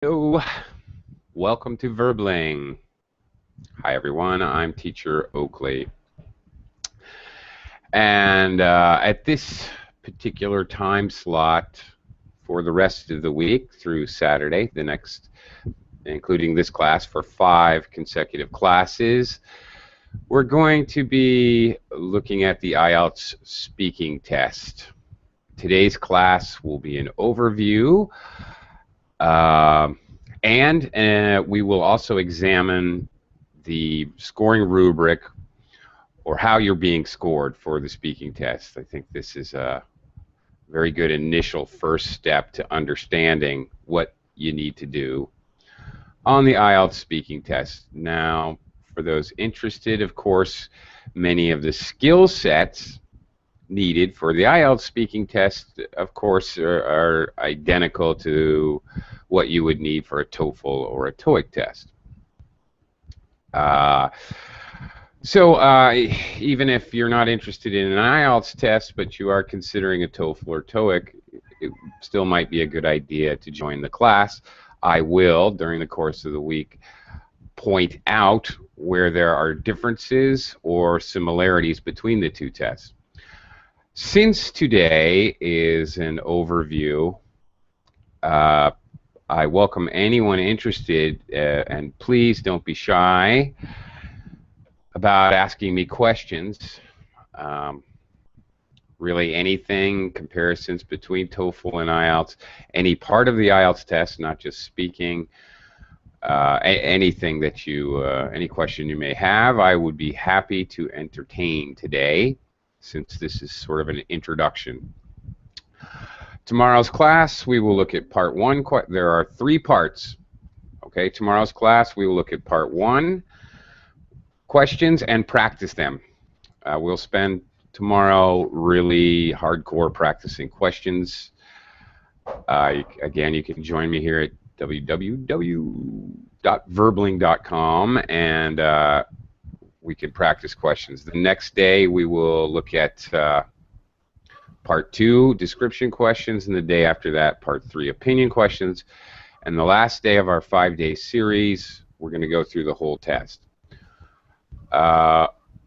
Hello, welcome to Verbling. Hi everyone, I'm teacher Oakley. And at this particular time slot for the rest of the week through Saturday, including this class for 5 consecutive classes, we're going to be looking at the IELTS speaking test. Today's class will be an overview. And we will also examine the scoring rubric, or how you're being scored for the speaking test. I think this is a very good initial first step to understanding what you need to do on the IELTS speaking test. Now, for those interested, of course, many of the skill sets needed for the IELTS speaking test, of course, are identical to what you would need for a TOEFL or a TOEIC test. So even if you're not interested in an IELTS test, but you are considering a TOEFL or TOEIC, it still might be a good idea to join the class. I will, during the course of the week, point out where there are differences or similarities between the two tests. Since today is an overview, I welcome anyone interested, and please don't be shy about asking me questions. Really anything, comparisons between TOEFL and IELTS, any part of the IELTS test, not just speaking, anything that any question you may have, I would be happy to entertain today, since this is sort of an introduction. Tomorrow's class, we will look at part 1. There are 3 parts. Okay, tomorrow's class, we will look at part 1, questions, and practice them. We'll spend tomorrow really hardcore practicing questions. Again, you can join me here at www.verbling.com, and we can practice questions. The next day, we will look at part 2, description questions, and the day after that, part 3, opinion questions. And the last day of our 5-day series, we're going to go through the whole test.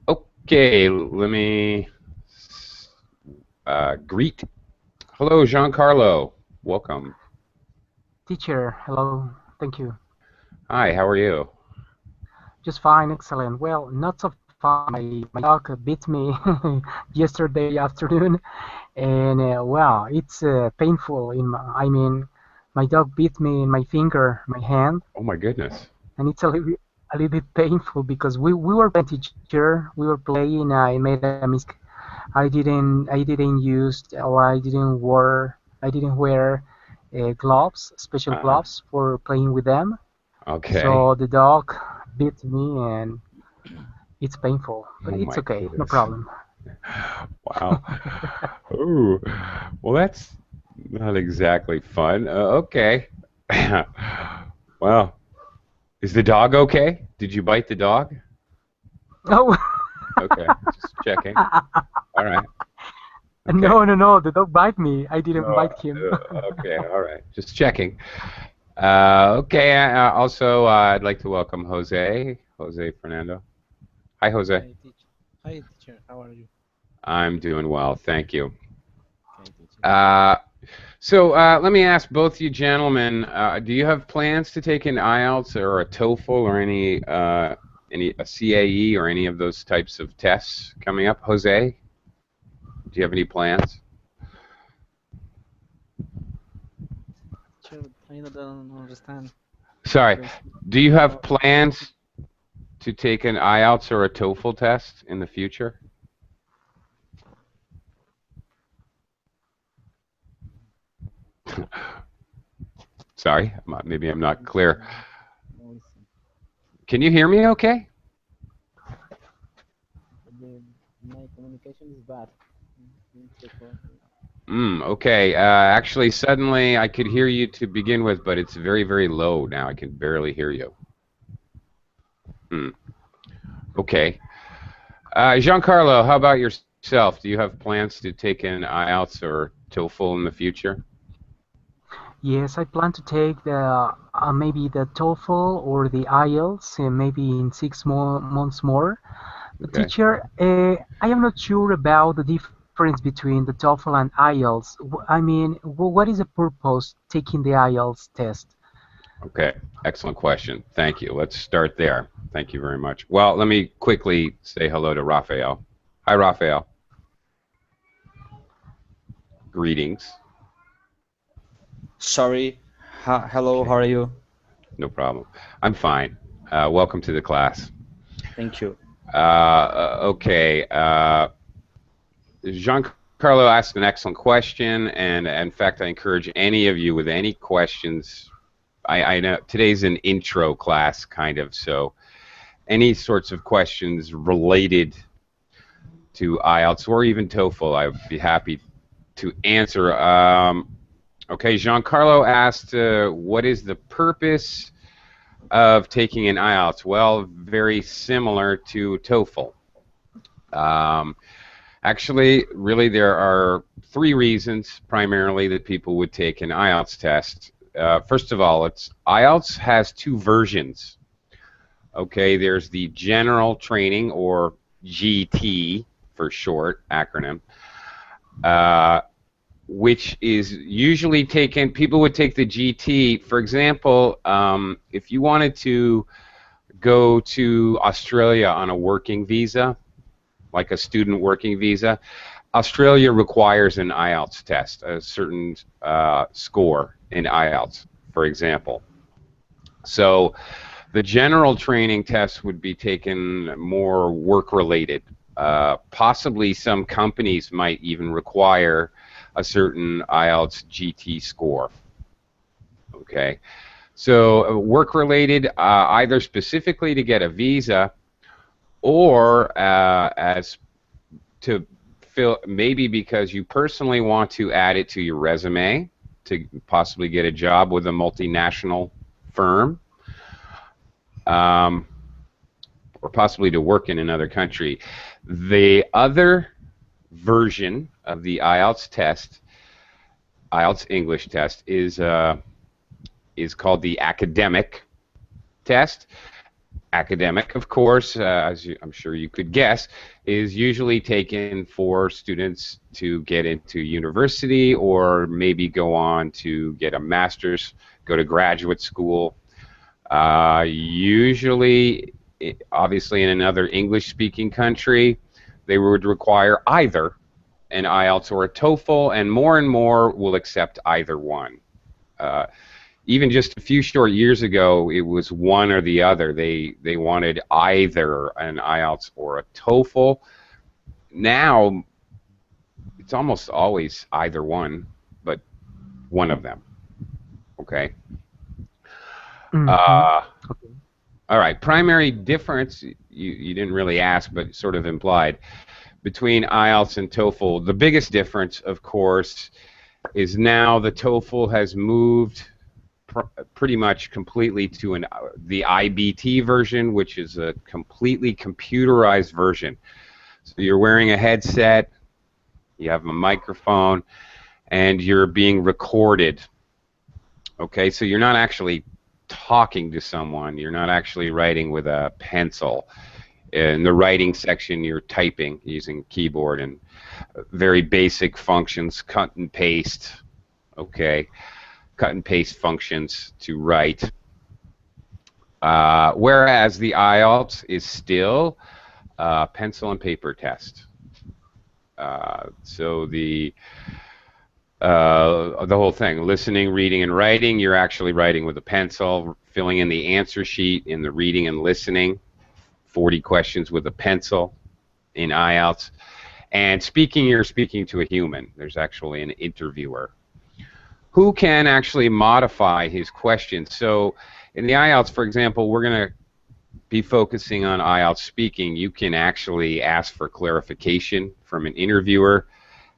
Okay, let me greet. Hello, Giancarlo. Welcome. Teacher, hello. Thank you. Hi, how are you? Just fine, excellent. Well, not so far. My dog beat me yesterday afternoon, and well, it's painful. My dog beat me in my finger, my hand, Oh my goodness. and it's a little bit painful because we were playing, teacher. We were playing. I made a mistake. I didn't use, or I didn't wear gloves, special Uh-huh. gloves for playing with them. Okay. So the dog bit me, and it's painful, but Oh it's my okay, no goodness. problem. Wow. Ooh. Well, that's not exactly fun. Okay. Well, is the dog okay? Did you bite the dog? Oh, Okay, just checking. All right. Okay. no, no, no, the dog bite me. I didn't No, bite him. okay, all right. Just checking. Okay, also, I'd like to welcome Jose Fernando. Hi, Jose. Hi, teacher. Hi, teacher. How are you? I'm doing well, thank you. Okay, teacher. Uh, so let me ask both you gentlemen, do you have plans to take an IELTS or a TOEFL or any a CAE or any of those types of tests coming up? Jose, do you have any plans? Teacher, I don't understand Sorry, because do you have oh, plans to take an IELTS or a TOEFL test in the future? Sorry, maybe I'm not clear. teacher, noisy. Can you hear me okay? The, my communication is bad. It's okay. Okay. Actually, suddenly I could hear you to begin with, but it's very, very low now. I can barely hear you. Hmm. Okay. Giancarlo, how about yourself? Do you have plans to take an IELTS or TOEFL in the future? Yes, I plan to take the maybe the TOEFL or the IELTS, maybe in 6 months more. But Okay. teacher, I am not sure about the difference between the TOEFL and IELTs. I mean, what is the purpose taking the IELTS test? Okay. Excellent question. Thank you. Let's start there. Thank you very much. Well, let me quickly say hello to Raphael. Hi, Raphael. Greetings. Sorry. Hello, how Okay. are you? No problem. I'm fine. Welcome to the class. Thank you. Okay. Giancarlo asked an excellent question, and in fact, I encourage any of you with any questions. I know today's an intro class, kind of, so any sorts of questions related to IELTS or even TOEFL, I would be happy to answer. Okay, Giancarlo asked, what is the purpose of taking an IELTS? Well, very similar to TOEFL. Actually, really, there are three reasons primarily that people would take an IELTS test. First of all, IELTS has two versions. Okay, there's the general training, or GT for short acronym, which is usually taken. People would take the GT, for example, if you wanted to go to Australia on a working visa, like a student working visa. Australia requires an IELTS test, a certain score in IELTS, for example. So the general training test would be taken more work-related. Possibly some companies might even require a certain IELTS GT score. Okay, so work-related, either specifically to get a visa or as to fill, maybe because you personally want to add it to your resume to possibly get a job with a multinational firm, or possibly to work in another country. The other version of the IELTS test, IELTS English test, is called the academic test. Academic, of course, I'm sure you could guess, is usually taken for students to get into university or maybe go on to get a master's, go to graduate school. Usually, obviously in another English-speaking country, they would require either an IELTS or a TOEFL, and more will accept either one. Even just a few short years ago, it was one or the other. They wanted either an IELTS or a TOEFL. Now, it's almost always either one, but one of them. Okay. Mm-hmm. Okay. All right. Primary difference, you didn't really ask, but sort of implied, between IELTS and TOEFL. The biggest difference, of course, is now the TOEFL has moved pretty much completely to the IBT version, which is a completely computerized version. So you're wearing a headset, you have a microphone, and you're being recorded. Okay, so you're not actually talking to someone, you're not actually writing with a pencil. In the writing section, you're typing using keyboard and very basic functions, cut and paste. Okay, cut and paste functions to write. Whereas the IELTS is still a pencil and paper test. So the whole thing, listening, reading, and writing, you're actually writing with a pencil, filling in the answer sheet in the reading and listening, 40 questions with a pencil in IELTS. And speaking, you're speaking to a human. There's actually an interviewer who can actually modify his questions. So in the IELTS, for example, we're going to be focusing on IELTS speaking. You can actually ask for clarification from an interviewer,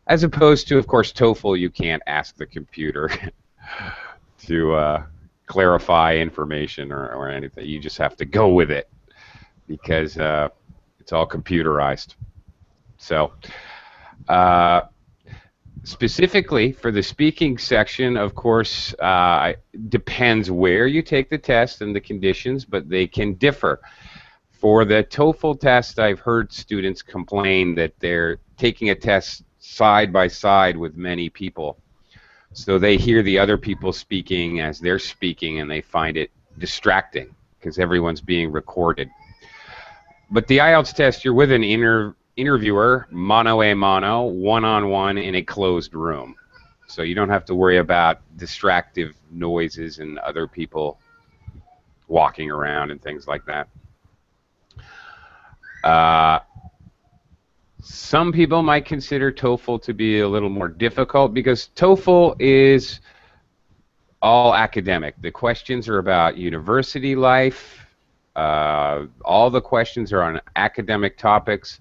as opposed to, of course, TOEFL, you can't ask the computer to clarify information or anything. You just have to go with it because it's all computerized. So Specifically for the speaking section, of course, depends where you take the test and the conditions, but they can differ. For the TOEFL test, I've heard students complain that they're taking a test side by side with many people. So they hear the other people speaking as they're speaking, and they find it distracting because everyone's being recorded. But the IELTS test, you're with an interviewer, mano a mano, one-on-one in a closed room. So you don't have to worry about distractive noises and other people walking around and things like that. Some people might consider TOEFL to be a little more difficult because TOEFL is all academic. The questions are about university life. All the questions are on academic topics: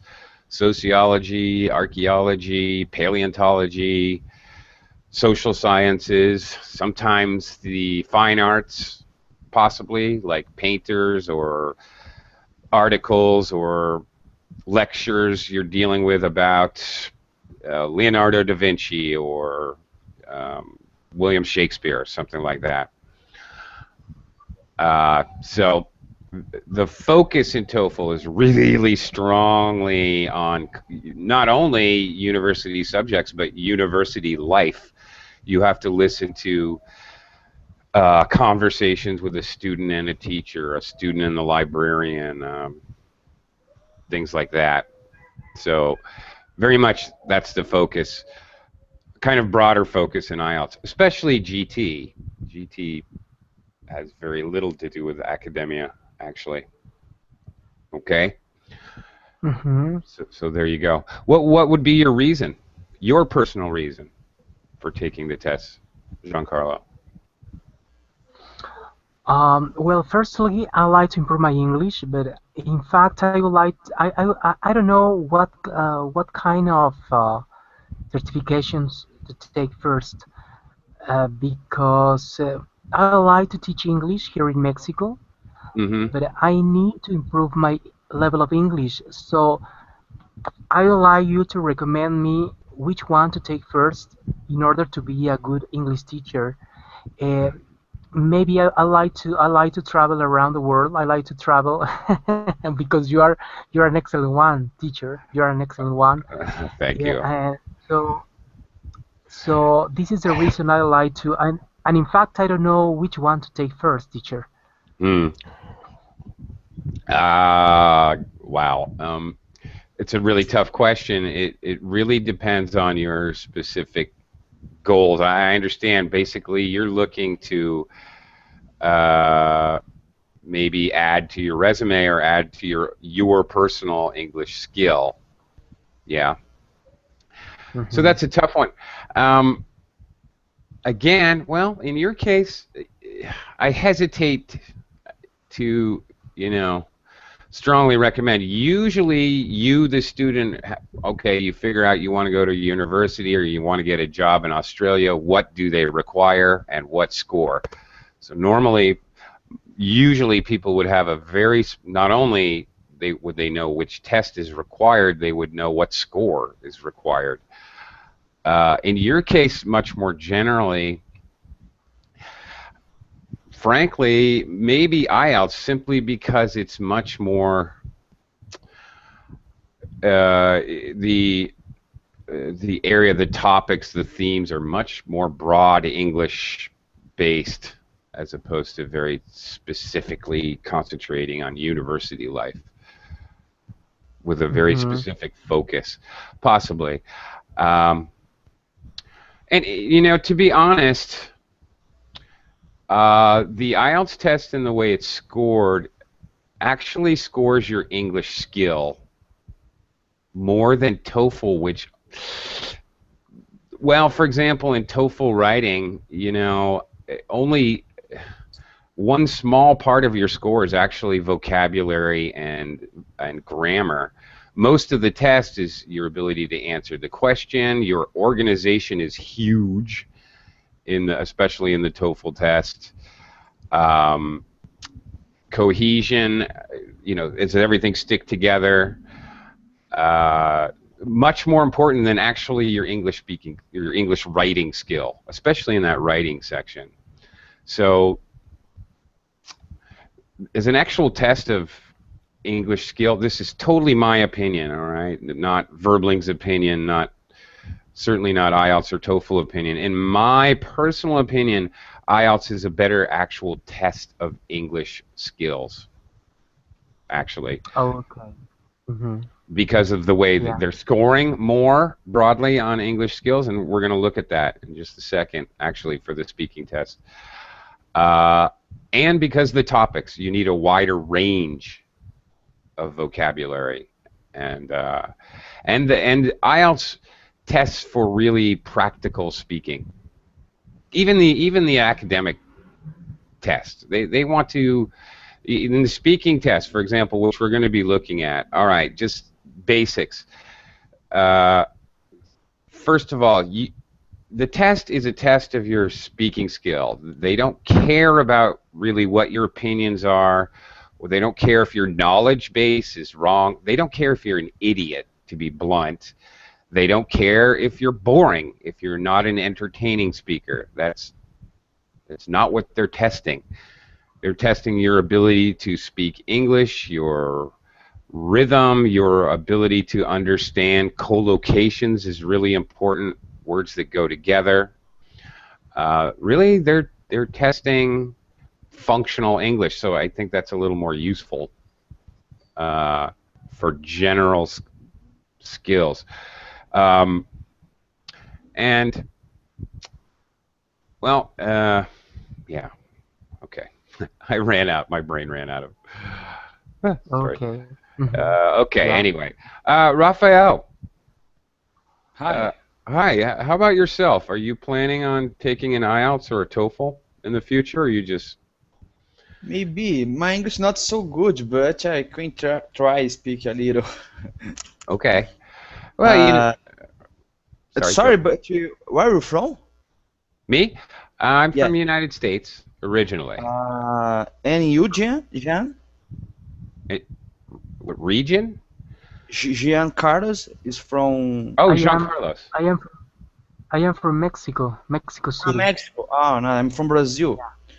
sociology, archaeology, paleontology, social sciences, sometimes the fine arts, possibly, like painters or articles or lectures you're dealing with about Leonardo da Vinci or William Shakespeare or something like that. So the focus in TOEFL is really strongly on not only university subjects but university life. You have to listen to conversations with a student and a teacher, a student and the librarian, things like that. So very much that's the focus, kind of broader focus in IELTS, especially GT. GT has very little to do with academia, actually. Okay? Mm-hmm. So there you go. What would be your reason, your personal reason for taking the test, Giancarlo? Well, firstly, I like to improve my English, but in fact, I would like I don't know what kind of certifications to take first, because I like to teach English here in Mexico, Mm-hmm. but I need to improve my level of English. So I would like you to recommend me which one to take first in order to be a good English teacher. Uh, Maybe I like to travel around the world. I like to travel because you're an excellent one, teacher. You're an excellent one. Thank Yeah, you. and so this is the reason I like to, and in fact I don't know which one to take first, teacher. Hmm. Wow. It's a really tough question. It really depends on your specific goals. I understand. Basically, you're looking to maybe add to your resume or add to your personal English skill. Yeah. So Hmm. that's a tough one. Um, Again, well, in your case, I hesitate to, you know, strongly recommend. Usually, you, the student, okay, you figure out you want to go to university or you want to get a job in Australia. What do they require and what score? So normally, usually people would have a very, not only would they know which test is required, they would know what score is required. In your case, much more generally, frankly, maybe IELTS simply because it's much more the area, the topics, the themes are much more broad English based as opposed to very specifically concentrating on university life with a very Hmm. specific focus, possibly. Um, and you know, to be honest, the IELTS test and the way it's scored actually scores your English skill more than TOEFL, which, well, for example, in TOEFL writing, you know, only one small part of your score is actually vocabulary and grammar. Most of the test is your ability to answer the question. Your organization is huge, especially in the TOEFL test. Um, Cohesion, you know, is everything stick together? much more important than actually your English speaking, your English writing skill, especially in that writing section. So as an actual test of English skill, this is totally my opinion, all right? Not Verbling's opinion, certainly not IELTS or TOEFL opinion. In my personal opinion, IELTS is a better actual test of English skills, actually. Okay. Mm-hmm. Because of the way that Yeah. they're scoring more broadly on English skills, and we're going to look at that in just a second, actually, for the speaking test. And because of the topics, you need a wider range of vocabulary, and IELTS tests for really practical speaking. Even the academic test, they want to. In the speaking test, for example, which we're going to be looking at, all right, just basics. First of all, the test is a test of your speaking skill. They don't care about really what your opinions are, or they don't care if your knowledge base is wrong. They don't care if you're an idiot, to be blunt. They don't care if you're boring, if you're not an entertaining speaker. That's not what they're testing. They're testing your ability to speak English, your rhythm, your ability to understand collocations is really important, words that go together. Really, they're testing functional English, so I think that's a little more useful for general skills. And, well, yeah, okay. I ran out. My brain ran out of. Sorry. Okay. Mm-hmm. Okay. Yeah. Anyway, Raphael. Hi. Hi. How about yourself? Are you planning on taking an IELTS or a TOEFL in the future, or you just? Maybe my English not so good, but I can try speak a little. Okay. Well, Sorry, Joe. but where are you from? Me? I'm Yeah. from the United States originally. And you, Jean? What region? Jean Carlos is from Oh, I Jean am. Carlos. I am from Mexico, Mexico City. Mexico. Oh, no, I'm from Brazil.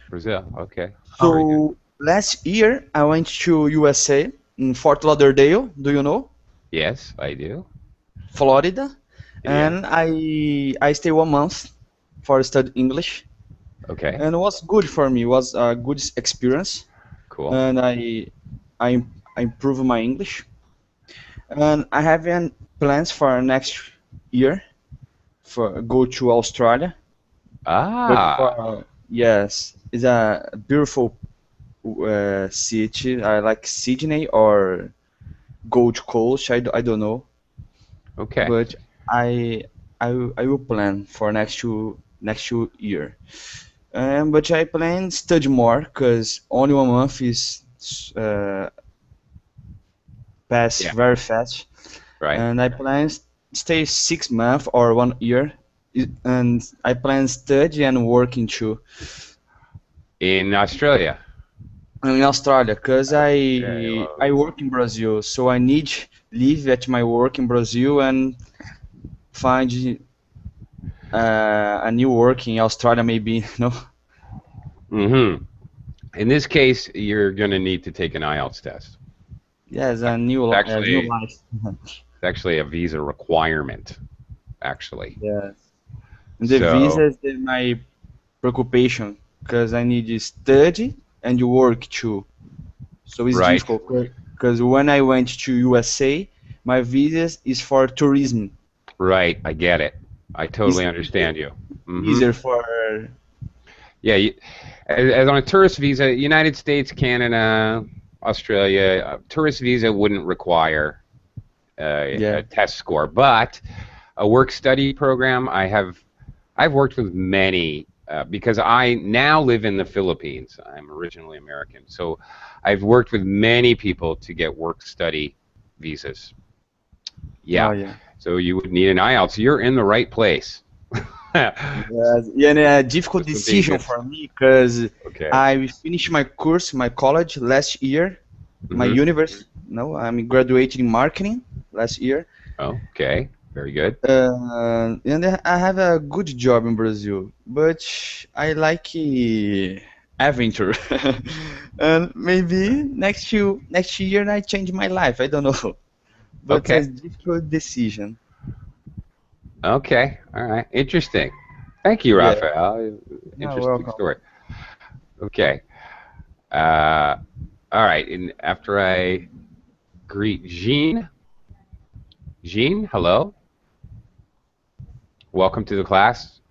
Brazil. Okay. So last year I went to USA in Fort Lauderdale. Do you know? Yes, I do. Florida. Yeah. And I stayed 1 month for study English. Okay. And it was good for me. It was a good experience. Cool. And I improved my English. And I have plans for next year for go to Australia. But yes, it's a beautiful city. I like Sydney or Gold Coast. I don't know. Okay. But I will plan for next year. But I plan study more because only 1 month is pass very fast. Right. And I plan stay 6 months or 1 year, and I plan study and working too In Australia. in Australia, because Okay, well. I work in Brazil, so I need leave at my work in Brazil and find a new work in Australia maybe. No. Mm-hmm. In this case, you're going to need to take an IELTS test. Yes, a new life. It's actually a visa requirement, actually. Yes. And the visa is my preoccupation, because I need to study and work too. So it's difficult, because when I went to USA, my visa is for tourism. Right, I get it. I totally understand you. Mm-hmm. Easier for... Yeah, as on a tourist visa, United States, Canada, Australia, tourist visa wouldn't require a test score, but a work-study program, I've worked with many, because I now live in the Philippines. I'm originally American, so I've worked with many people to get work-study visas. Yeah. Oh, yeah. So you would need an IELTS. You're in the right place. And a difficult decision for me, because I finished my course, my college last year, my university. No, I'm graduating in marketing last year, Okay, very good. And I have a good job in Brazil, but I like adventure. And maybe next year I change my life. I don't know, but Okay, it's a difficult decision. okay, all right, interesting. Thank you, Yeah, Raphael. yeah, Interesting welcome. story. Okay, uh, all right, and after I greet Jean, Jean, hello, welcome to the class.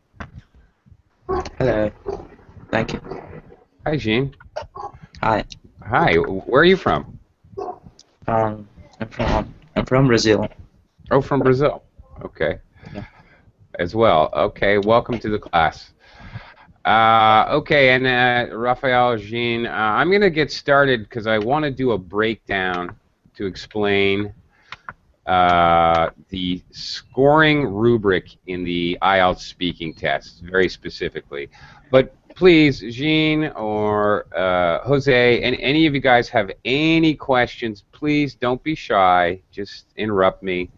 Hello. Thank you. Hi, Jean. Hi. Hi, where are you from? Um, I'm from Brazil. Oh, from Brazil. Okay, Yeah. as well. Okay, welcome to the class. Okay, and Raphael, Jean, I'm going to get started because I want to do a breakdown to explain the scoring rubric in the IELTS speaking test, very specifically. But please, Jean or Jose, and any of you guys have any questions, please don't be shy. Just interrupt me.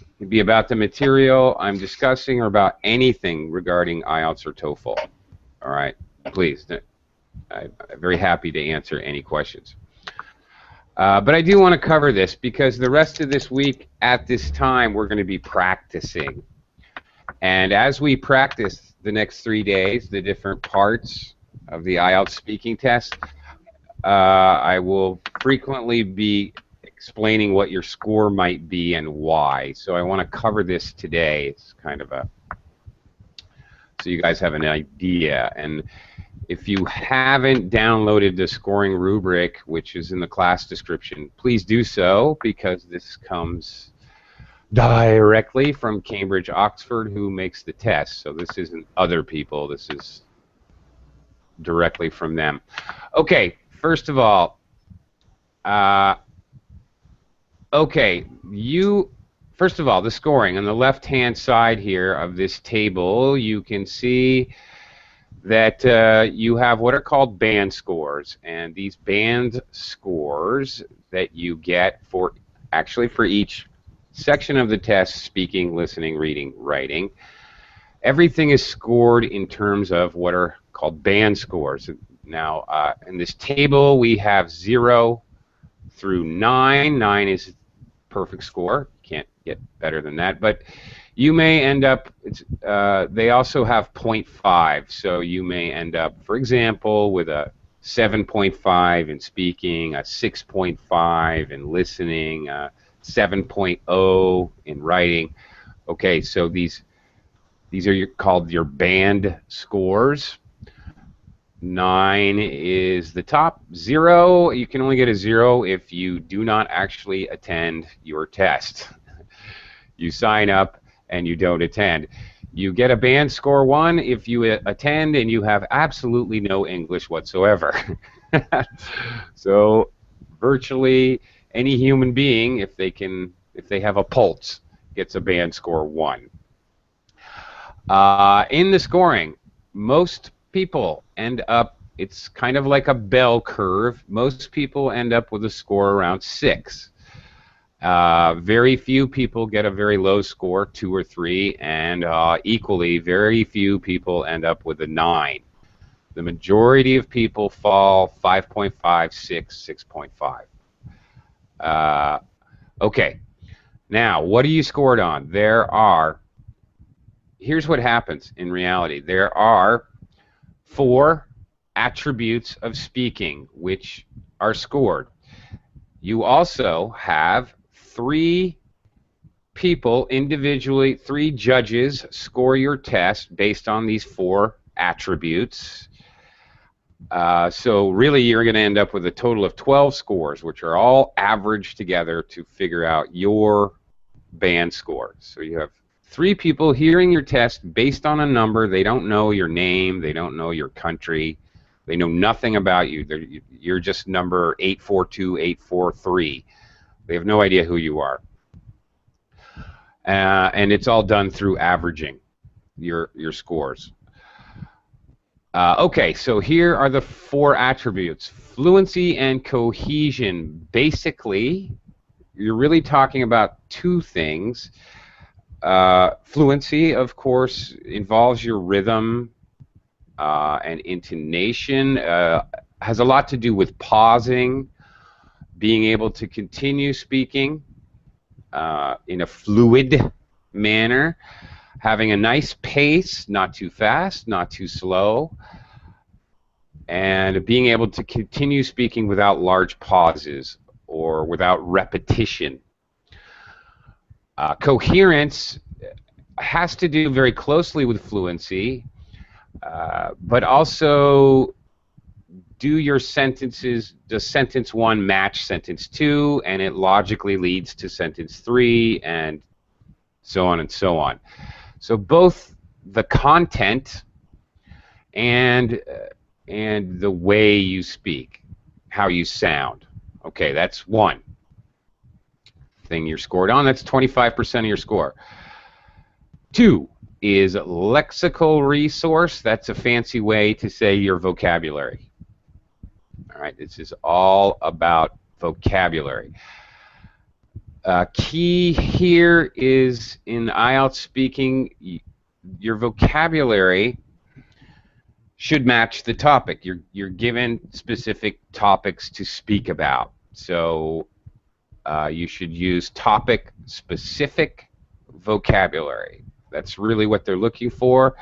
It could be about the material I'm discussing or about anything regarding IELTS or TOEFL. All right, please. I'm very happy to answer any questions. But I do want to cover this because the rest of this week at this time we're going to be practicing. And as we practice the next 3 days, the different parts of the IELTS speaking test, I will frequently be explaining what your score might be and why. So I want to cover this today. It's kind of so you guys have an idea. And if you haven't downloaded the scoring rubric, which is in the class description, please do so because this comes directly from Cambridge, Oxford, who makes the test. So this isn't other people. This is directly from them. Okay, first of all, first of all, the scoring on the left-hand side here of this table, you can see that you have what are called band scores, and these band scores that you get for each section of the test, speaking, listening, reading, writing, everything is scored in terms of what are called band scores. Now, in this table, we have 0 through 9. 9 is perfect score. Can't get better than that, but you may end up, they also have 0.5, so you may end up, for example, with a 7.5 in speaking, a 6.5 in listening, a 7.0 in writing. Okay, so these are called your band scores. 9 is the top. 0, you can only get a 0 if you do not actually attend your test. You sign up and you don't attend. You get a band score 1 if you attend and you have absolutely no English whatsoever. So virtually any human being, if they have a pulse, gets a band score 1. In the scoring, most people end up, it's kind of like a bell curve. Most people end up with a score around 6. Very few people get a very low score, 2 or 3, and equally, very few people end up with a 9. The majority of people fall 5.5, 6, 6.5. Okay, now, what are you scored on? Here's what happens in reality. There are 4 attributes of speaking which are scored. You also have 3 people individually, 3 judges score your test based on these 4 attributes. So really you're going to end up with a total of 12 scores, which are all averaged together to figure out your band score. So you have 3 people hearing your test based on a number. They don't know your name. They don't know your country. They know nothing about you. You're just number 842, 843. They have no idea who you are. And it's all done through averaging your scores. Okay, so here are the 4 attributes. Fluency and cohesion. Basically, you're really talking about two things. Fluency, of course, involves your rhythm and intonation. Has a lot to do with pausing, being able to continue speaking in a fluid manner, having a nice pace, not too fast, not too slow, and being able to continue speaking without large pauses or without repetition. Coherence has to do very closely with fluency, but also do your sentences, does sentence 1 match sentence 2, and it logically leads to sentence 3, and so on and so on. So both the content and the way you speak, how you sound. Okay, that's one thing you're scored on. That's 25% of your score. 2 is lexical resource. That's a fancy way to say your vocabulary. All right, this is all about vocabulary. Key here is in IELTS speaking, your vocabulary should match the topic. You're given specific topics to speak about. So you should use topic-specific vocabulary. That's really what they're looking for.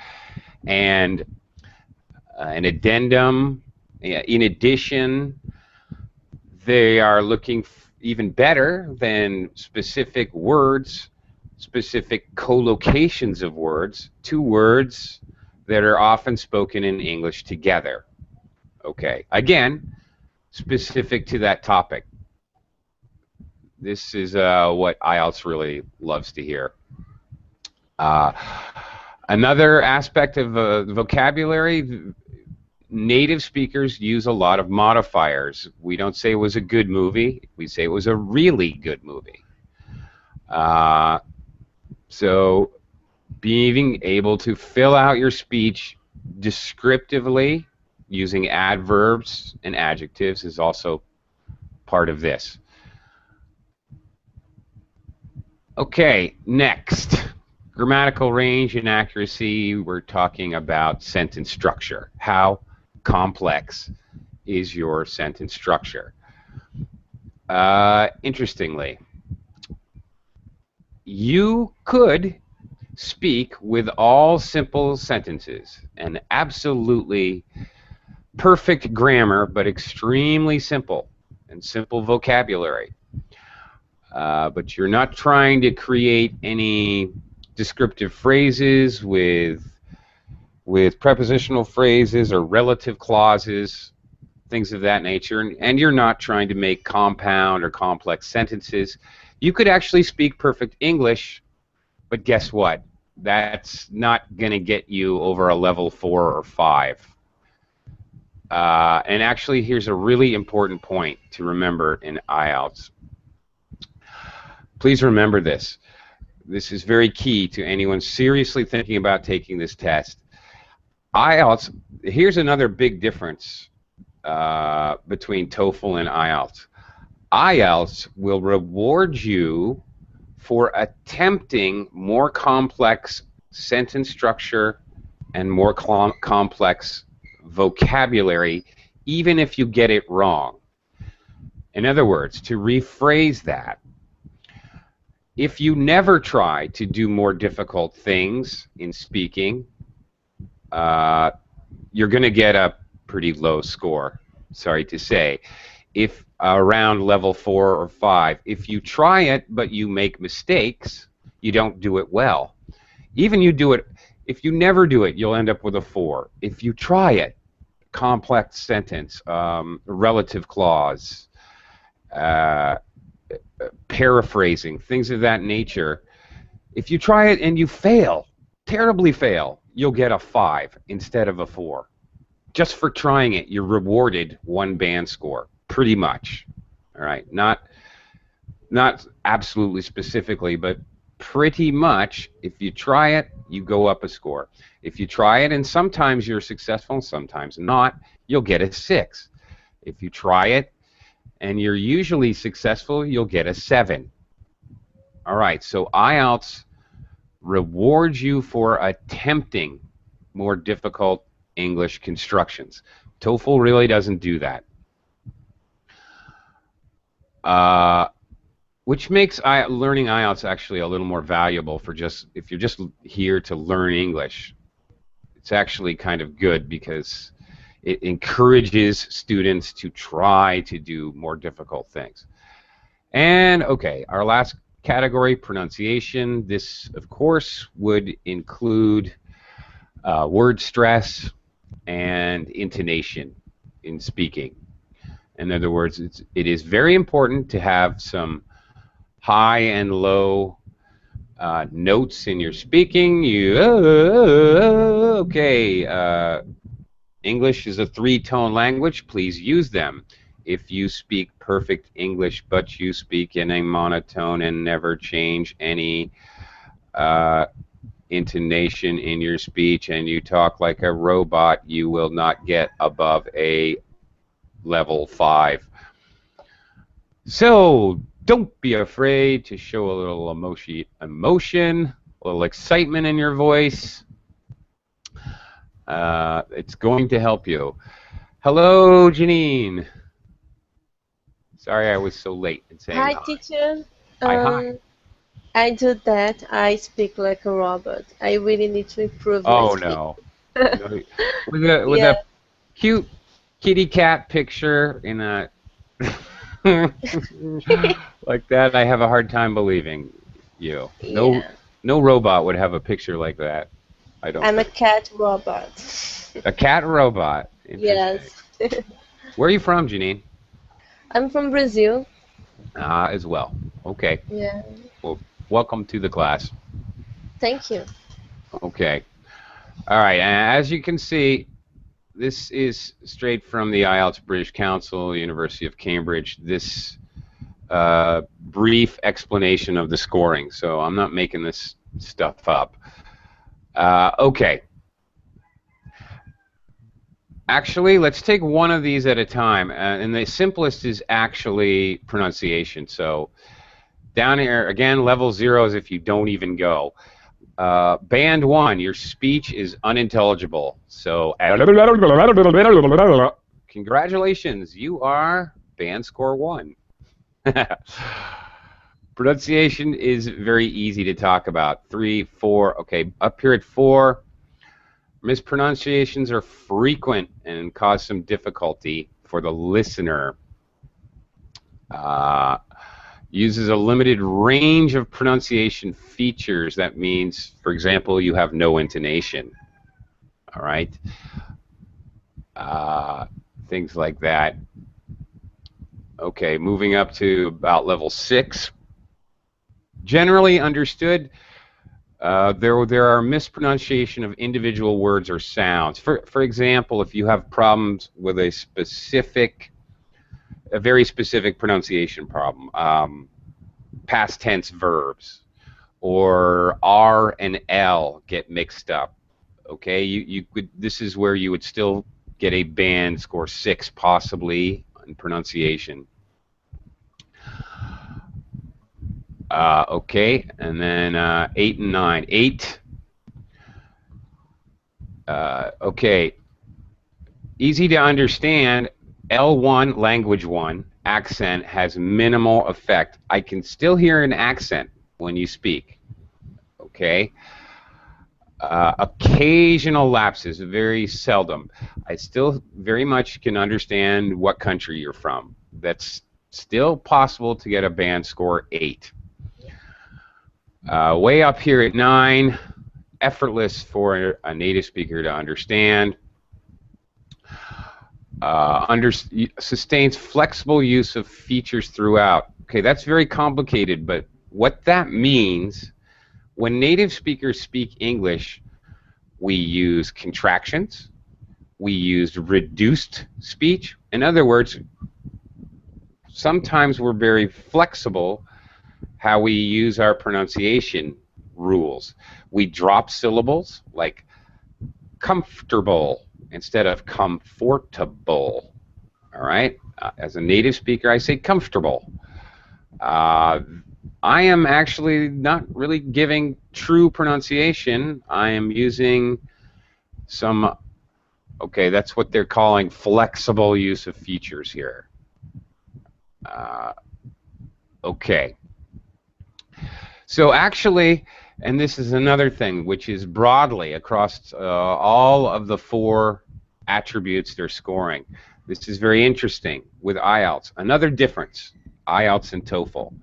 And an addendum, in addition, they are looking even better than specific words, specific collocations of words, 2 words that are often spoken in English together. Okay, again, specific to that topic. This is what IELTS really loves to hear. Another aspect of vocabulary, native speakers use a lot of modifiers. We don't say it was a good movie, we say it was a really good movie. So being able to fill out your speech descriptively using adverbs and adjectives is also part of this. Okay, next. Grammatical range and accuracy. We're talking about sentence structure. How complex is your sentence structure? Interestingly, you could speak with all simple sentences and absolutely perfect grammar, but extremely simple and simple vocabulary. But you're not trying to create any descriptive phrases with prepositional phrases or relative clauses, things of that nature, and you're not trying to make compound or complex sentences. You could actually speak perfect English, but guess what? That's not going to get you over a level 4 or 5. And actually, here's a really important point to remember in IELTS. Please remember this. This is very key to anyone seriously thinking about taking this test. IELTS, here's another big difference between TOEFL and IELTS. IELTS will reward you for attempting more complex sentence structure and more complex vocabulary, even if you get it wrong. In other words, to rephrase that, if you never try to do more difficult things in speaking, you're going to get a pretty low score, sorry to say. If around level 4 or 5, if you try it but you make mistakes, you don't do it well. Even you do it, if you never do it, you'll end up with a 4. If you try it, complex sentence, relative clause, paraphrasing, things of that nature, if you try it and you fail, terribly fail, you'll get a 5 instead of a 4. Just for trying it, you're rewarded 1 band score, pretty much. All right, not absolutely specifically, but pretty much, if you try it, you go up a score. If you try it and sometimes you're successful and sometimes not, you'll get a 6. If you try it and you're usually successful, you'll get a 7. All right, so IELTS rewards you for attempting more difficult English constructions. TOEFL really doesn't do that. Which makes learning IELTS actually a little more valuable for if you're just here to learn English. It's actually kind of good because it encourages students to try to do more difficult things. And okay, our last category, pronunciation. This, of course, would include word stress and intonation in speaking. In other words, it is very important to have some high and low notes in your speaking. English is a 3-tone language. Please use them. If you speak perfect English, but you speak in a monotone and never change any intonation in your speech, and you talk like a robot, you will not get above a level 5. So don't be afraid to show a little emotion, a little excitement in your voice. It's going to help you. Hello, Janine. Sorry I was so late in saying hi. Hi, teacher. Hi. I do that. I speak like a robot. I really need to improve my speech. No. With a cute kitty cat picture in a like that, I have a hard time believing you. No robot would have a picture like that. I don't. I'm a cat robot. A cat robot. Yes. Where are you from, Janine? I'm from Brazil. As well. Okay. Yeah. Well, welcome to the class. Thank you. Okay. All right. And as you can see, this is straight from the IELTS British Council, University of Cambridge. This brief explanation of the scoring. So I'm not making this stuff up. Okay. Actually, let's take one of these at a time. And the simplest is actually pronunciation. So down here, again, level 0 is if you don't even go. Band 1, your speech is unintelligible. So congratulations, you are band score 1. Pronunciation is very easy to talk about. 3, 4, okay, up here at 4, mispronunciations are frequent and cause some difficulty for the listener. Uses a limited range of pronunciation features. That means, for example, you have no intonation. All right? Things like that. Okay, moving up to about level 6. Generally understood, there are mispronunciation of individual words or sounds. For example, if you have problems with a very specific pronunciation problem, past tense verbs, or R and L get mixed up. Okay, this is where you would still get a band score 6 possibly in pronunciation. Okay, and then 8 and 9. 8. Okay, easy to understand. L1, language 1, accent has minimal effect. I can still hear an accent when you speak. Okay. Occasional lapses, very seldom. I still very much can understand what country you're from. That's still possible to get a band score 8. Way up here at 9, effortless for a native speaker to understand. Sustains flexible use of features throughout. Okay, that's very complicated, but what that means, when native speakers speak English, we use contractions, we use reduced speech. In other words, sometimes we're very flexible how we use our pronunciation rules. We drop syllables like comfortable instead of comfortable. All right? As a native speaker, I say comfortable. I am actually not really giving true pronunciation. I am using some, okay, that's what they're calling flexible use of features here. Okay. So actually, and this is another thing which is broadly across all of the 4 attributes they're scoring. This is very interesting with IELTS. Another difference, IELTS and TOEFL.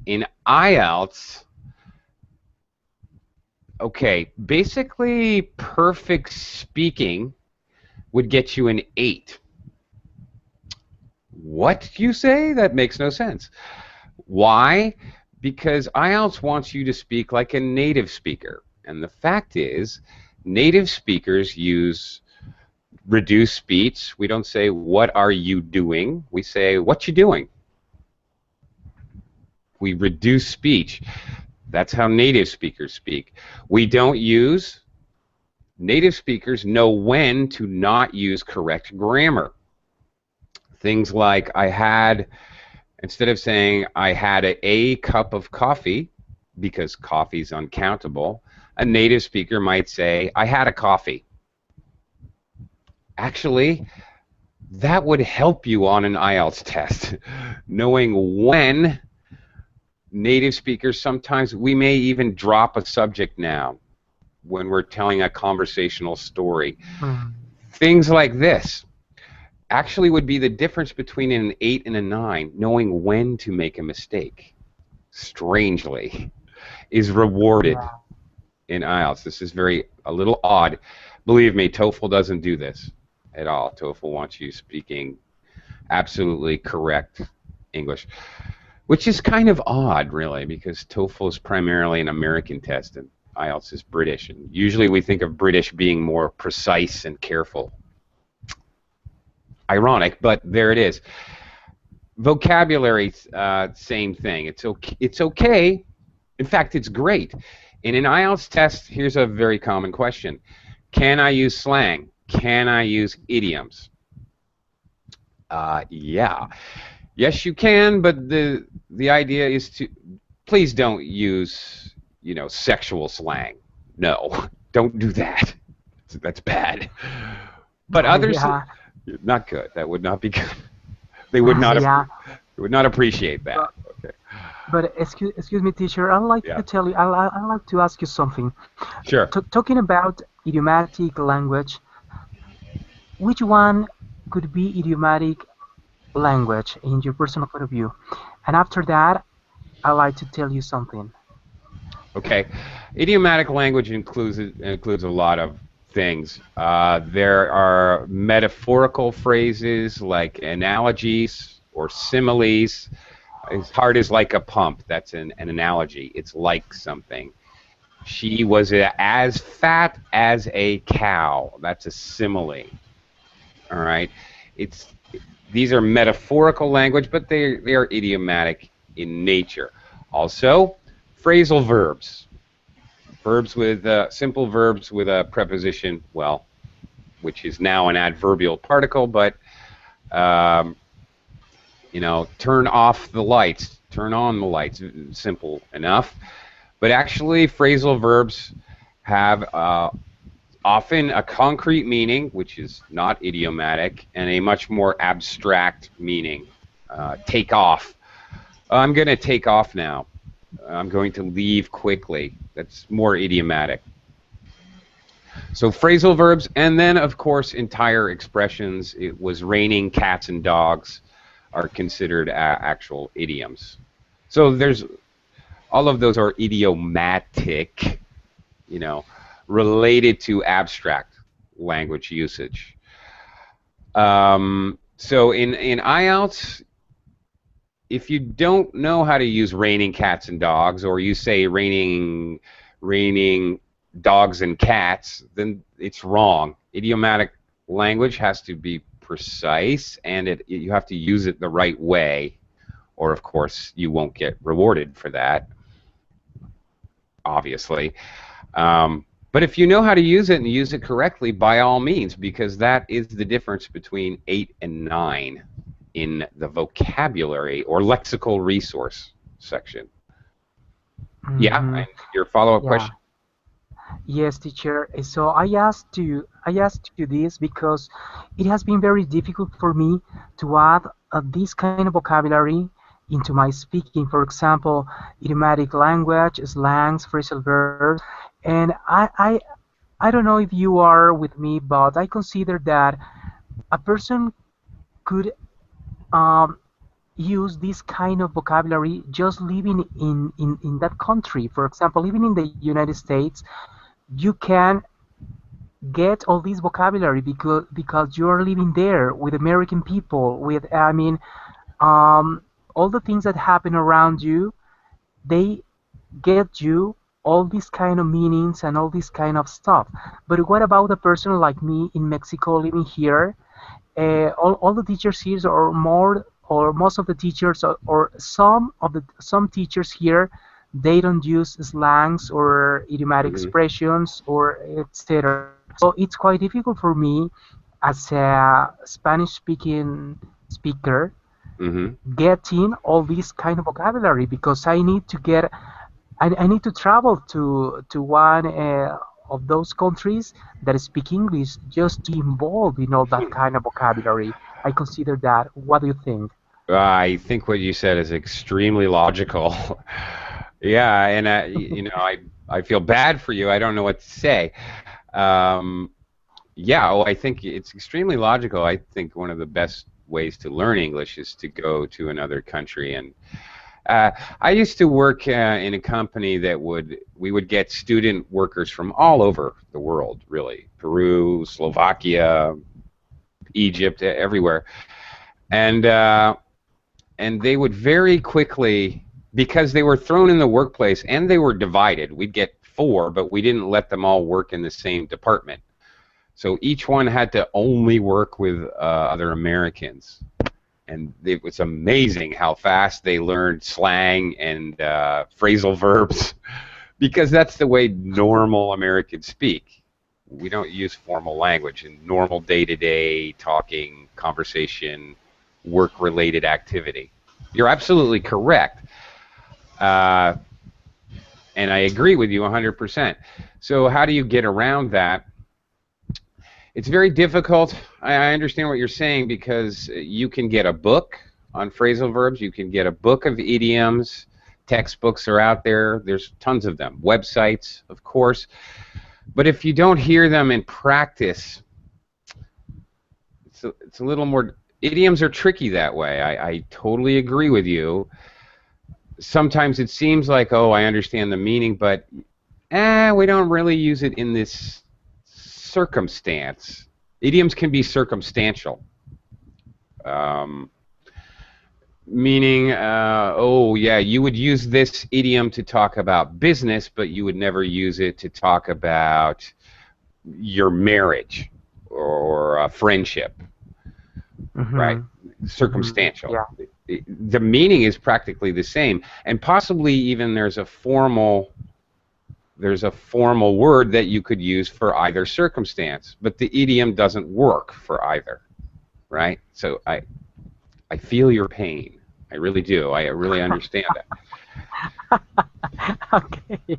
In IELTS, okay, basically perfect speaking would get you an 8. What, you say? That makes no sense. Why? Because IELTS wants you to speak like a native speaker. And the fact is, native speakers use reduced speech. We don't say, what are you doing? We say, what you doing? We reduce speech. That's how native speakers speak. We don't use, native speakers know when to not use correct grammar. Things like, I had, instead of saying, I had a cup of coffee, because coffee is uncountable, a native speaker might say, I had a coffee. Actually, that would help you on an IELTS test. Knowing when, native speakers, sometimes we may even drop a subject noun when we're telling a conversational story. Things like this actually would be the difference between an 8 and a 9, knowing when to make a mistake. Strangely, is rewarded in IELTS. This is a little odd. Believe me, TOEFL doesn't do this at all. TOEFL wants you speaking absolutely correct English, which is kind of odd, really, because TOEFL is primarily an American test and IELTS is British. And usually we think of British being more precise and careful. Ironic, but there it is. Vocabulary, same thing. It's okay. In fact, it's great. In an IELTS test, here's a very common question. Can I use slang? Can I use idioms? Yeah. Yes, you can, but the idea is to, please don't use, you know, sexual slang. No, don't do that. That's bad. But others, not good. That would not be good. They would not. They would not appreciate that. Okay. But excuse me, teacher. I'd like to tell you. I'd like to ask you something. Sure. Talking about idiomatic language, which one could be idiomatic language in your personal point of view? And after that, I'd like to tell you something. Okay. Idiomatic language includes a lot of things. There are metaphorical phrases like analogies or similes. His heart is like a pump. That's an analogy. It's like something. She was as fat as a cow. That's a simile. All right. These are metaphorical language, but they are idiomatic in nature. Also, phrasal verbs. Verbs with simple verbs with a preposition, well, which is now an adverbial particle, but you know, turn off the lights, turn on the lights, simple enough. But actually, phrasal verbs have often a concrete meaning, which is not idiomatic, and a much more abstract meaning. Take off. I'm going to take off now. I'm going to leave quickly. That's more idiomatic. So phrasal verbs, and then, of course, entire expressions. It was raining cats and dogs are considered actual idioms. So there's all of those are idiomatic, you know, related to abstract language usage. So in IELTS, if you don't know how to use raining cats and dogs, or you say raining dogs and cats, then it's wrong. Idiomatic language has to be precise, and you have to use it the right way, or of course you won't get rewarded for that, obviously. But if you know how to use it and use it correctly, by all means, because that is the difference between 8 and 9. in the vocabulary or lexical resource section. Yeah, and your follow-up Yeah. question? Yes, teacher. So I asked you this because it has been very difficult for me to add this kind of vocabulary into my speaking. For example, idiomatic language, slangs, phrasal verbs, and I don't know if you are with me, but I consider that a person could um, use this kind of vocabulary just living in that country. For example, living in the United States, you can get all this vocabulary because you're living there with American people, with um, all the things that happen around you, they get you all these kind of meanings and all this kind of stuff. But what about a person like me in Mexico living here? All the teachers here, or more, or most of the teachers, or some teachers here, they don't use slangs or idiomatic Mm-hmm. expressions or etc. So it's quite difficult for me as a Spanish speaking speaker Mm-hmm. getting all this kind of vocabulary because I need to travel to one of those countries that speak English just to be involved in all that kind of vocabulary. I consider that. What do you think? I think what you said is extremely logical. Yeah, and I feel bad for you. I don't know what to say. Um, yeah, I think it's extremely logical. I think one of the best ways to learn English is to go to another country. And I used to work in a company that we would get student workers from all over the world, really. Peru, Slovakia, Egypt, everywhere. And they would very quickly, because they were thrown in the workplace and they were divided. We'd get 4, but we didn't let them all work in the same department. So each one had to only work with other Americans. And it was amazing how fast they learned slang and phrasal verbs, because that's the way normal Americans speak. We don't use formal language in normal day-to-day talking, conversation, work-related activity. You're absolutely correct. And I agree with you 100%. So how do you get around that? It's very difficult. I understand what you're saying, because you can get a book on phrasal verbs. You can get a book of idioms. Textbooks are out there. There's tons of them. Websites, of course. But if you don't hear them in practice, it's a little more... Idioms are tricky that way. I totally agree with you. Sometimes it seems like, oh, I understand the meaning, but we don't really use it in this circumstance. Idioms can be circumstantial. Meaning, oh yeah, you would use this idiom to talk about business, but you would never use it to talk about your marriage or a friendship. Right? Circumstantial. Yeah. The meaning is practically the same, and possibly even there's a formal word that you could use for either circumstance, but the idiom doesn't work for either, right? So I feel your pain. I really do. I really understand it. Okay.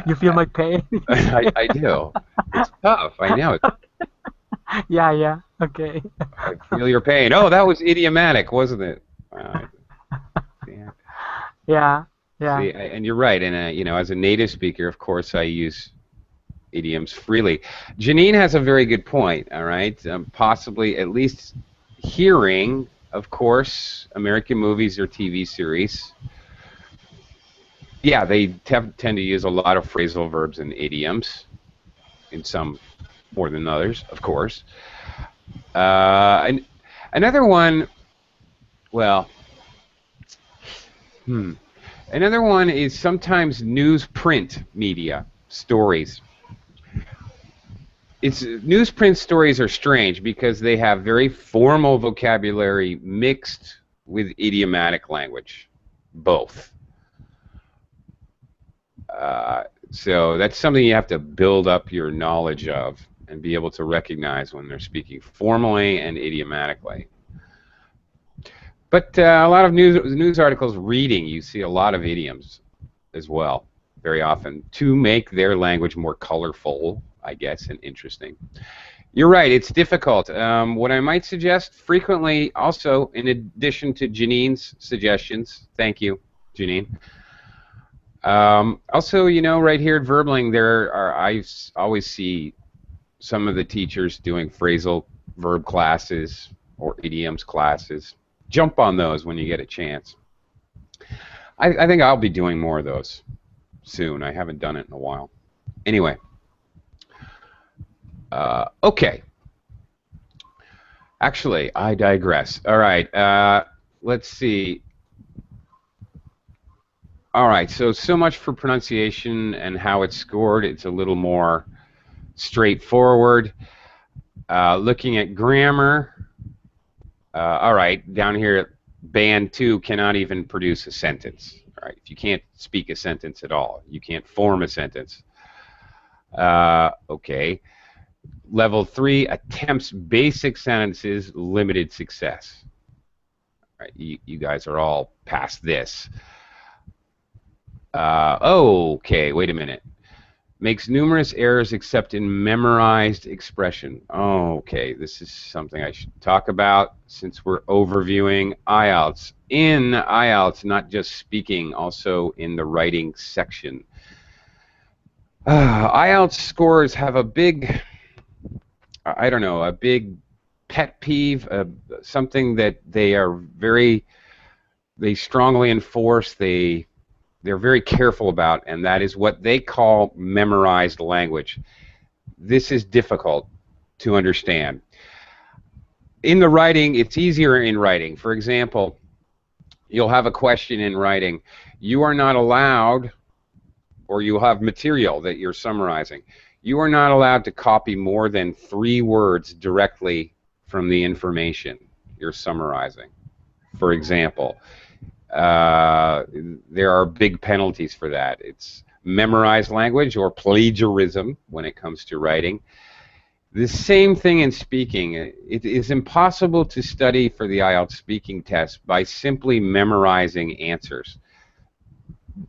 You feel my pain? I do. It's tough. I know. Yeah. Okay. I feel your pain. Oh, that was idiomatic, wasn't it? Yeah. See, and you're right. And as a native speaker, of course, I use idioms freely. Janine has a very good point. All right, possibly at least hearing, of course, American movies or TV series. Yeah, they tend to use a lot of phrasal verbs and idioms, in some more than others, of course. And another one, well, another one is sometimes newsprint media stories. Newsprint stories are strange because they have very formal vocabulary mixed with idiomatic language, both. So that's something you have to build up your knowledge of and be able to recognize when they're speaking formally and idiomatically. But a lot of news articles reading, you see a lot of idioms as well, very often, to make their language more colorful, I guess, and interesting. You're right, it's difficult. What I might suggest frequently, also, in addition to Janine's suggestions, thank you, Janine. Also, you know, right here at Verbling, I always see some of the teachers doing phrasal verb classes or idioms classes. Jump on those when you get a chance. I think I'll be doing more of those soon. I haven't done it in a while. Anyway. Okay. Actually, I digress. All right. Let's see. All right. So much for pronunciation and how it's scored. It's a little more straightforward. Looking at grammar. All right. Down here at Band 2 cannot even produce a sentence. All right. If you can't speak a sentence at all, you can't form a sentence. Okay. Level 3 attempts basic sentences, limited success. All right, you guys are all past this. Okay, wait a minute. Makes numerous errors except in memorized expression. Okay, this is something I should talk about since we're overviewing IELTS. In IELTS, not just speaking, also in the writing section. IELTS scores have a big, I don't know, a big pet peeve, something that they strongly enforce, they're very careful about, and that is what they call memorized language. This is difficult to understand. In the writing, it's easier in writing. For example, you'll have a question in writing. You are not allowed, or you'll have material that you're summarizing. You are not allowed to copy more than 3 words directly from the information you're summarizing. For example, there are big penalties for that. It's memorized language or plagiarism when it comes to writing. The same thing in speaking. It is impossible to study for the IELTS speaking test by simply memorizing answers.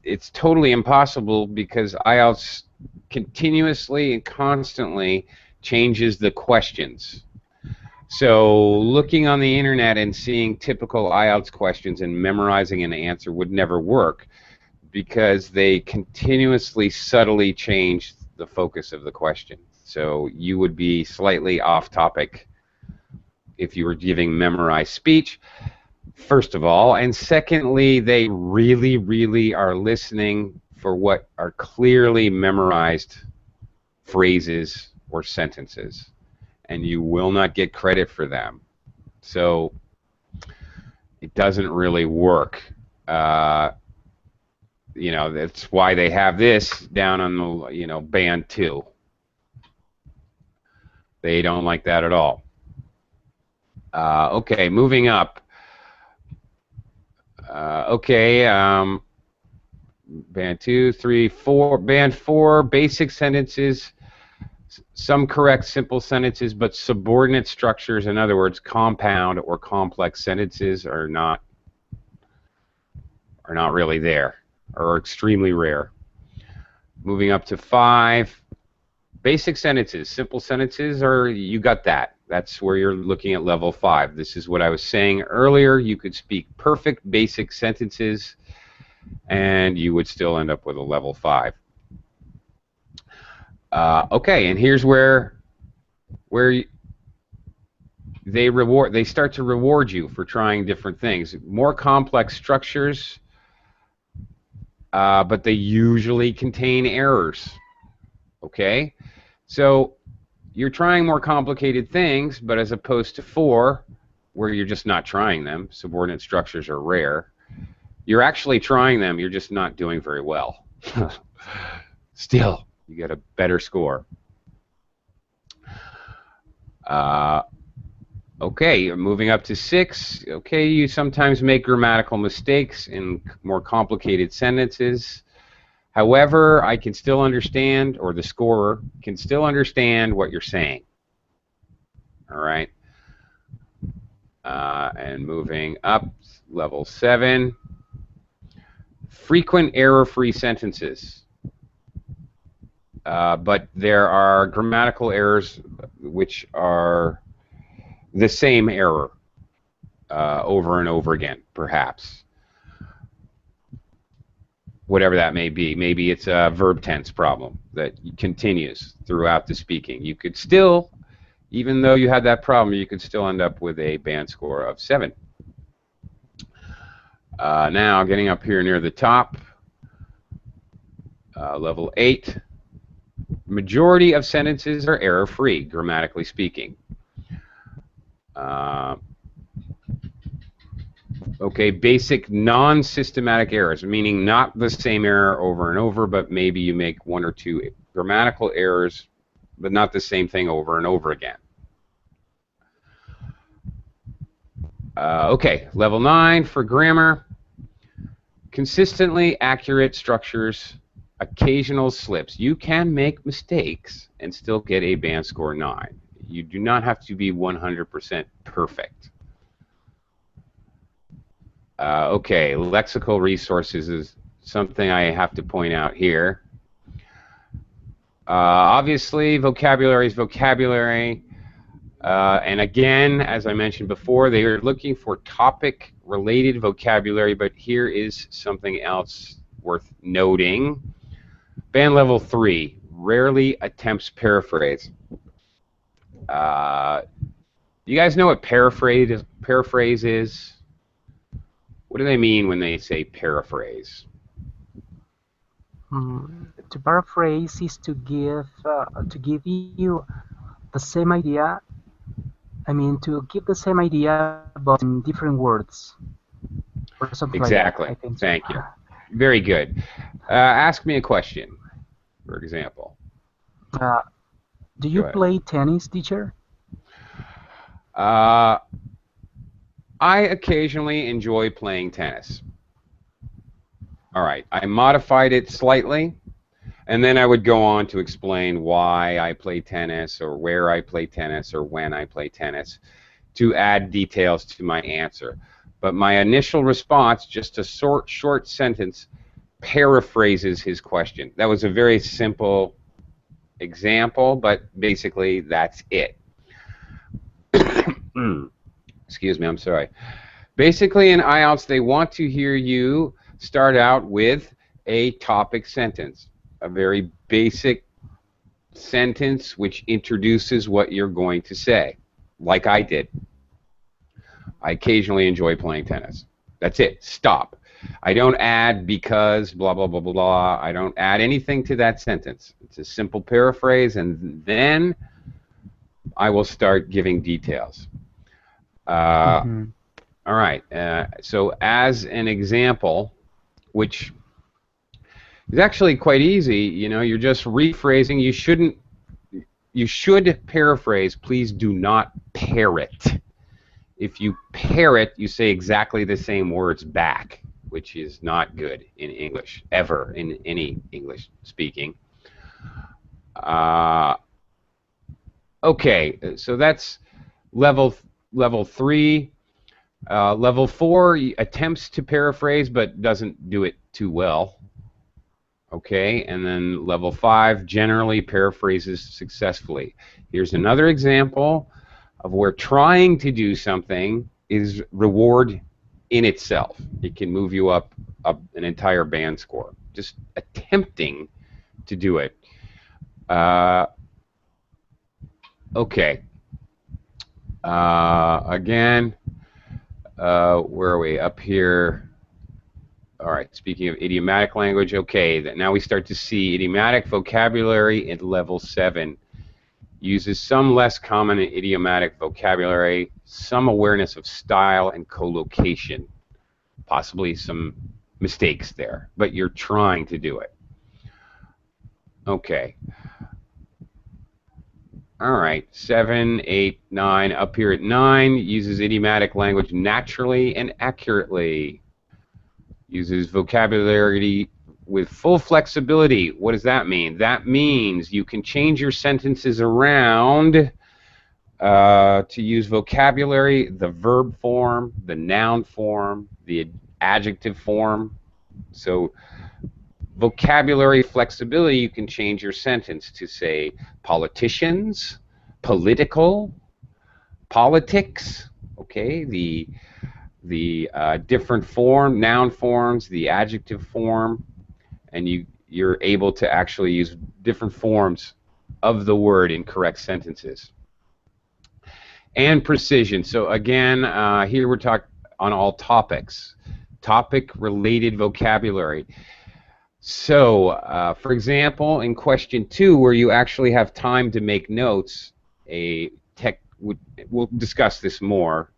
It's totally impossible because IELTS continuously and constantly changes the questions. So looking on the internet and seeing typical IELTS questions and memorizing an answer would never work because they continuously subtly change the focus of the question. So you would be slightly off topic if you were giving memorized speech, first of all, and secondly, they really, really are listening for what are clearly memorized phrases or sentences, and you will not get credit for them. So it doesn't really work. You know, that's why they have this down on the, you know, band 2. They don't like that at all. Okay, moving up. Okay, band 2, 3, 4. Band 4, basic sentences, some correct simple sentences, but subordinate structures, in other words, compound or complex sentences are not really there, or extremely rare. Moving up to 5, basic sentences, simple sentences, or you got that. That's where you're looking at level 5. This is what I was saying earlier. You could speak perfect basic sentences and you would still end up with a level 5. Okay, and here's where they start to reward you for trying different things. More complex structures, but they usually contain errors. Okay, so you're trying more complicated things, but as opposed to 4, where you're just not trying them, subordinate structures are rare, you're actually trying them, you're just not doing very well. Still, you get a better score. Okay, moving up to 6. Okay, you sometimes make grammatical mistakes in more complicated sentences. However, I can still understand, or the scorer can still understand what you're saying. All right. And moving up, level 7, frequent error-free sentences. But there are grammatical errors which are the same error over and over again, perhaps. Whatever that may be. Maybe it's a verb tense problem that continues throughout the speaking. You could still, even though you had that problem, you could still end up with a band score of 7. Now, getting up here near the top, level 8, majority of sentences are error-free, grammatically speaking. Okay, basic non-systematic errors, meaning not the same error over and over, but maybe you make 1 or 2 grammatical errors, but not the same thing over and over again. Okay, level 9 for grammar. Consistently accurate structures, occasional slips. You can make mistakes and still get a band score 9. You do not have to be 100% perfect. Okay, lexical resources is something I have to point out here. Obviously, vocabulary is vocabulary. And again, as I mentioned before, they are looking for topic-related vocabulary, but here is something else worth noting. Band level 3, rarely attempts paraphrase. You guys know what paraphrase is? What do they mean when they say paraphrase? To paraphrase is to give you the same idea. I mean, to give the same idea but in different words, or something exactly. Like that, I think. Thank you. Very good. Ask me a question, for example. Do you play tennis, teacher? I occasionally enjoy playing tennis. All right, I modified it slightly, and then I would go on to explain why I play tennis, or where I play tennis, or when I play tennis, to add details to my answer. But my initial response, just a short sentence, paraphrases his question. That was a very simple example, but basically that's it. Excuse me, I'm sorry. Basically in IELTS, they want to hear you start out with a topic sentence, a very basic sentence which introduces what you're going to say, like I did. I occasionally enjoy playing tennis. That's it. Stop. I don't add because blah, blah, blah, blah, blah. I don't add anything to that sentence. It's a simple paraphrase, and then I will start giving details. All right. So as an example, which is actually quite easy, you know, you're just rephrasing. You should paraphrase. Please do not parrot. If you parrot, you say exactly the same words back, which is not good in English, ever, in any English speaking. Okay, so that's level 3. Level 4 attempts to paraphrase but doesn't do it too well. Okay, and then level 5 generally paraphrases successfully. Here's another example of where trying to do something is reward in itself. It can move you up an entire band score. Just attempting to do it. Okay. Again, where are we? Up here. All right, speaking of idiomatic language, okay, now we start to see idiomatic vocabulary at level 7. Uses some less common idiomatic vocabulary, some awareness of style and collocation. Possibly some mistakes there, but you're trying to do it. Okay. All right, 7, 8, 9. Up here at 9, uses idiomatic language naturally and accurately. Uses vocabulary with full flexibility. What does that mean? That means you can change your sentences around to use vocabulary, the verb form, the noun form, the adjective form. So vocabulary flexibility, you can change your sentence to say politicians, political, politics, okay, the different form, noun forms, the adjective form, and you're able to actually use different forms of the word in correct sentences. And precision. So again, here we're talking on all topics, topic-related vocabulary. So, for example, in question 2, where you actually have time to make notes, we'll discuss this more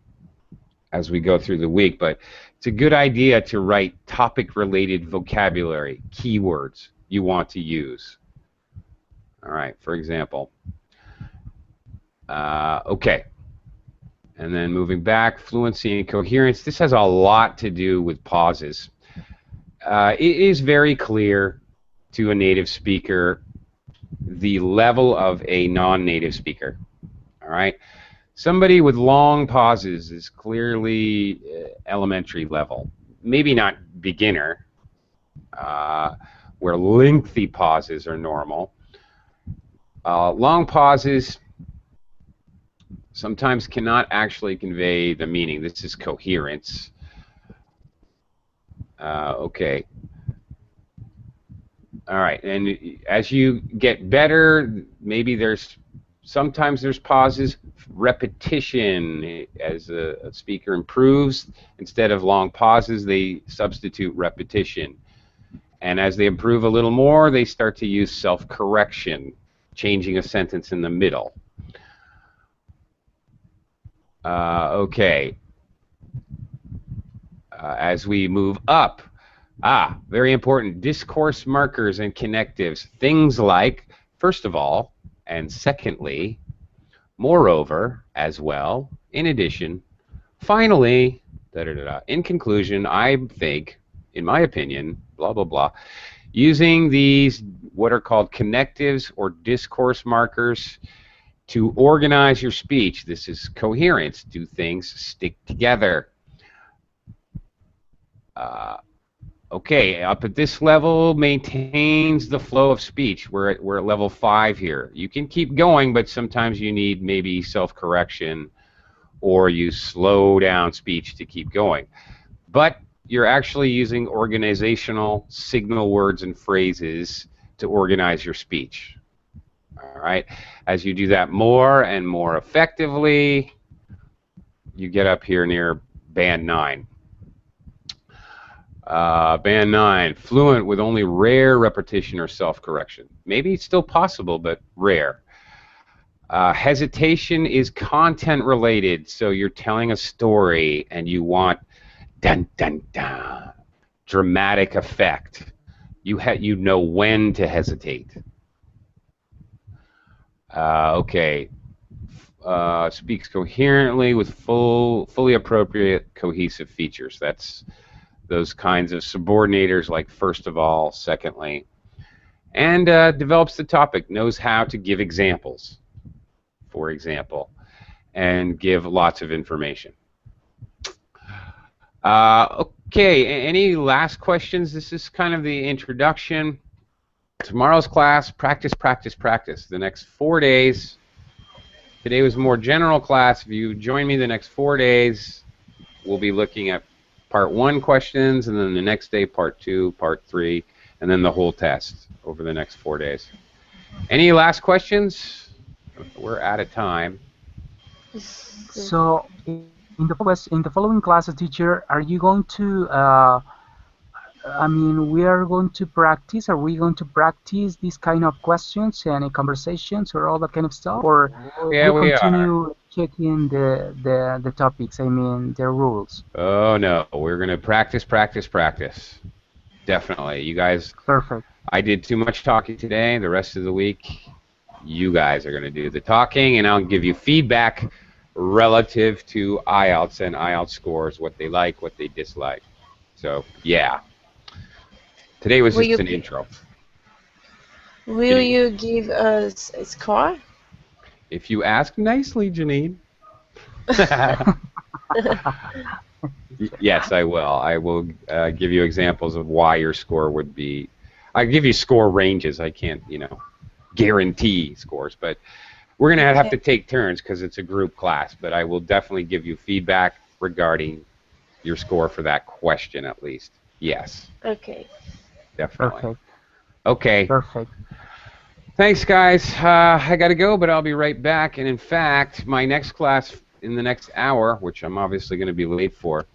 as we go through the week, but it's a good idea to write topic-related vocabulary, keywords you want to use. All right, for example. Okay. And then moving back, fluency and coherence. This has a lot to do with pauses. It is very clear to a native speaker the level of a non-native speaker. All right. Somebody with long pauses is clearly elementary level. Maybe not beginner, where lengthy pauses are normal. Long pauses sometimes cannot actually convey the meaning. This is coherence. Okay. All right, and as you get better, maybe sometimes there's pauses, repetition. As a speaker improves, instead of long pauses, they substitute repetition. And as they improve a little more, they start to use self-correction, changing a sentence in the middle. Okay. As we move up, very important, discourse markers and connectives. Things like, first of all, and secondly, moreover, as well, in addition, finally, in conclusion, I think, in my opinion, blah, blah, blah, using these, what are called connectives or discourse markers, to organize your speech. This is coherence. Do things stick together? Okay, up at this level, maintains the flow of speech. We're at level 5 here. You can keep going, but sometimes you need maybe self-correction, or you slow down speech to keep going. But you're actually using organizational signal words and phrases to organize your speech. All right. As you do that more and more effectively, you get up here near band 9. Band 9, fluent with only rare repetition or self-correction. Maybe it's still possible, but rare. Hesitation is content related, so you're telling a story and you want dun dun dun, dramatic effect. You know when to hesitate. Okay. Speaks coherently with fully appropriate cohesive features. That's those kinds of subordinators like first of all, secondly. And develops the topic, knows how to give examples, for example, and give lots of information. Okay, any last questions? This is kind of the introduction. Tomorrow's class, practice, practice, practice. The next 4 days. Today was a more general class. If you join me the next 4 days, we'll be looking at part 1 questions, and then the next day part 2, part 3, and then the whole test over the next 4 days. Any last questions? We're out of time. So in the following classes, teacher, are you going to we are going to practice. Are we going to practice these kind of questions and conversations or all that kind of stuff, or we'll continue checking the topics? I mean, the rules. Oh no, we're going to practice, practice, practice. Definitely, you guys. Perfect. I did too much talking today. The rest of the week, you guys are going to do the talking, and I'll give you feedback relative to IELTs and IELTs scores, what they like, what they dislike. So yeah. Today was just an intro. Will you give us a score? If you ask nicely, Janine. Yes, I will. I will give you examples of why your score would be. I give you score ranges. I can't, guarantee scores, but we're going to have to take turns because it's a group class. But I will definitely give you feedback regarding your score for that question, at least. Yes. Okay. Definitely. Perfect. Okay. Perfect. Thanks, guys. I got to go, but I'll be right back. And in fact, my next class in the next hour, which I'm obviously going to be late for,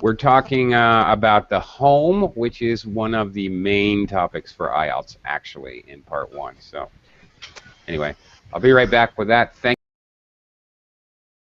we're talking about the home, which is one of the main topics for IELTS, actually, in part 1. So, anyway, I'll be right back with that. Thank